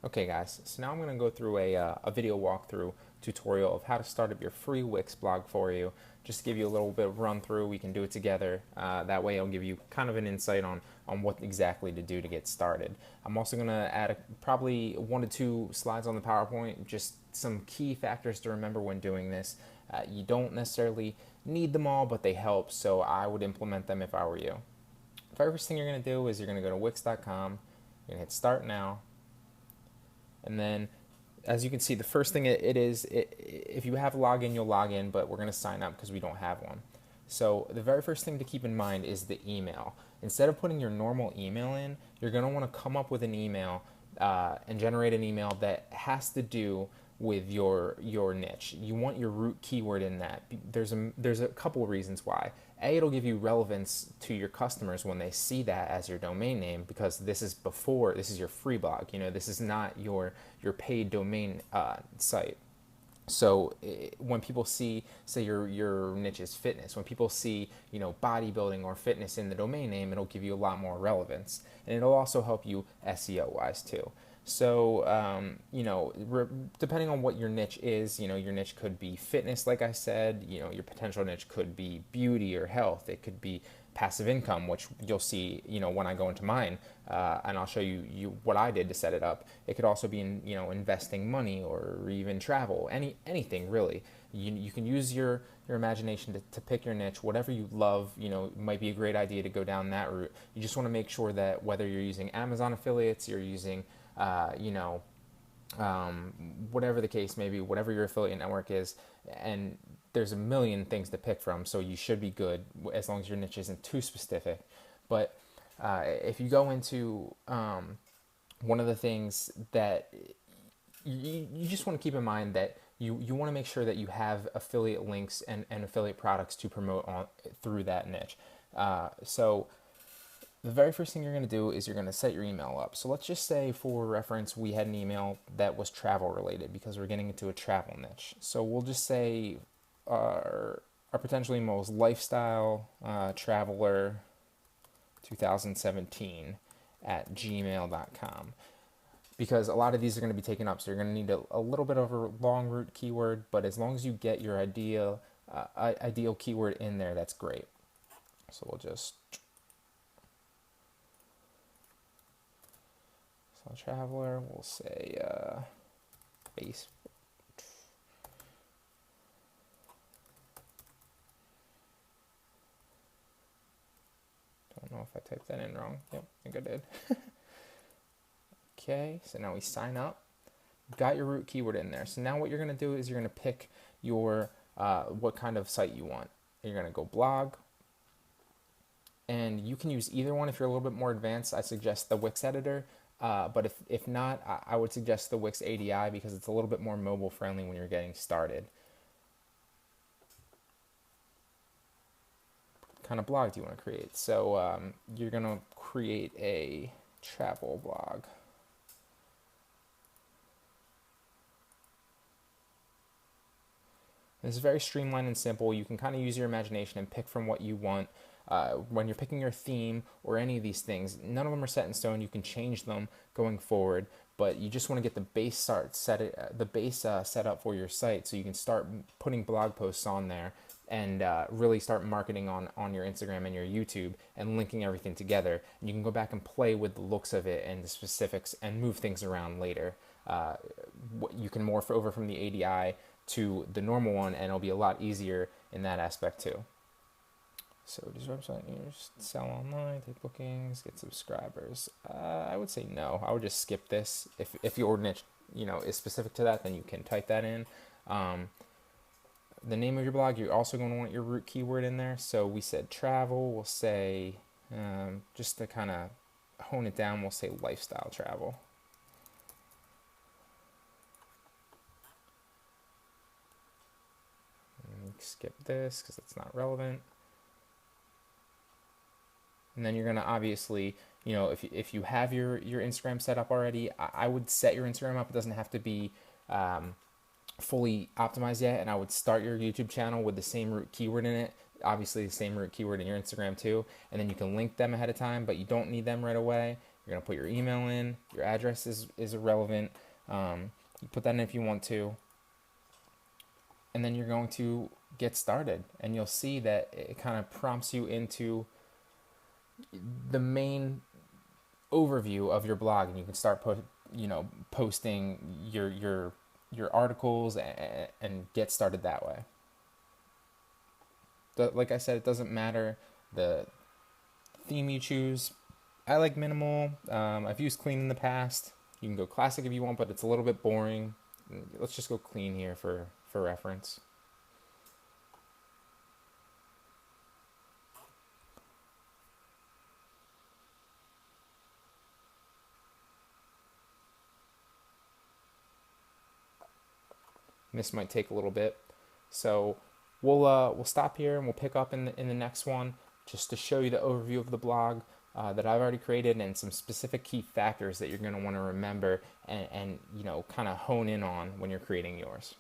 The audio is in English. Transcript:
Okay guys, so now I'm going to go through a video walkthrough tutorial of how to start up your free Wix blog for you. Just to give you a little bit of run through, we can do it together. That way it'll give you kind of an insight on what exactly to do to get started. I'm also going to add probably 1 to 2 slides on the PowerPoint, just some key factors to remember when doing this. You don't necessarily need them all, but they help, so I would implement them if I were you. The very first thing you're going to do is you're going to go to wix.com, you're going to hit start now. And then, as you can see, the first thing if you have a login, you'll log in, but we're going to sign up because we don't have one. So the very first thing to keep in mind is the email. Instead of putting your normal email in, you're going to want to come up with an email and generate an email that has to do with your niche. You want your root keyword in that. There's a couple of reasons why. It'll give you relevance to your customers when they see that as your domain name, because this is your free blog. This is not your paid domain site. So when people see, say your niche is fitness, when people see bodybuilding or fitness in the domain name, it'll give you a lot more relevance, and it'll also help you SEO wise too. So depending on what your niche is, your niche could be fitness, like I said. Your potential niche could be beauty or health. It could be passive income, which you'll see, when I go into mine, and I'll show you what I did to set it up. It could also be in, investing money or even travel, anything really. You can use your imagination to pick your niche, whatever you love. It might be a great idea to go down that route. You just want to make sure that whether you're using Amazon affiliates, you're using, whatever the case may be, whatever your affiliate network is, and there's a million things to pick from, so you should be good as long as your niche isn't too specific. But if you go into one of the things that you just want to keep in mind, that you want to make sure that you have affiliate links and affiliate products to promote through that niche. So the very first thing you're going to do is you're going to set your email up. So let's just say, for reference, we had an email that was travel related because we're getting into a travel niche. So we'll just say our potential email is lifestyle traveler 2017 at gmail.com, because a lot of these are going to be taken up. So you're going to need a little bit of a long root keyword, but as long as you get your ideal keyword in there, that's great. So we'll just traveler, we'll say base. Don't know if I typed that in wrong. Yep, I think I did. Okay, so now we sign up. Got your root keyword in there. So now what you're going to do is you're going to pick your what kind of site you want. You're going to go blog, and you can use either one. If you're a little bit more advanced, I suggest the Wix editor. But if not, I would suggest the Wix ADI, because it's a little bit more mobile friendly when you're getting started. What kind of blog do you want to create? So you're going to create a travel blog. This is very streamlined and simple. You can kind of use your imagination and pick from what you want. When you're picking your theme or any of these things, none of them are set in stone. You can change them going forward, but you just want to get the base set up for your site, so you can start putting blog posts on there and really start marketing on your Instagram and your YouTube and linking everything together. And you can go back and play with the looks of it and the specifics and move things around later. You can morph over from the ADI to the normal one, and it'll be a lot easier in that aspect too. So does your website sell online, take bookings, get subscribers? I would say no. I would just skip this. If your niche is specific to that, then you can type that in. The name of your blog, you're also going to want your root keyword in there. So we said travel. We'll say, just to kind of hone it down, we'll say lifestyle travel. And skip this because it's not relevant. And then you're going to obviously, if you have your Instagram set up already, I would set your Instagram up. It doesn't have to be fully optimized yet. And I would start your YouTube channel with the same root keyword in it. Obviously, the same root keyword in your Instagram too. And then you can link them ahead of time, but you don't need them right away. You're going to put your email in. Your address is irrelevant. You put that in if you want to. And then you're going to get started. And you'll see that it kind of prompts you into the main overview of your blog, and you can start posting your articles and get started that way. Like I said, it doesn't matter the theme you choose. I like minimal. I've used clean in the past. You can go classic if you want, but it's a little bit boring. Let's just go clean here for reference. This might take a little bit, so we'll stop here and we'll pick up in the next one, just to show you the overview of the blog that I've already created, and some specific key factors that you're going to want to remember and kind of hone in on when you're creating yours.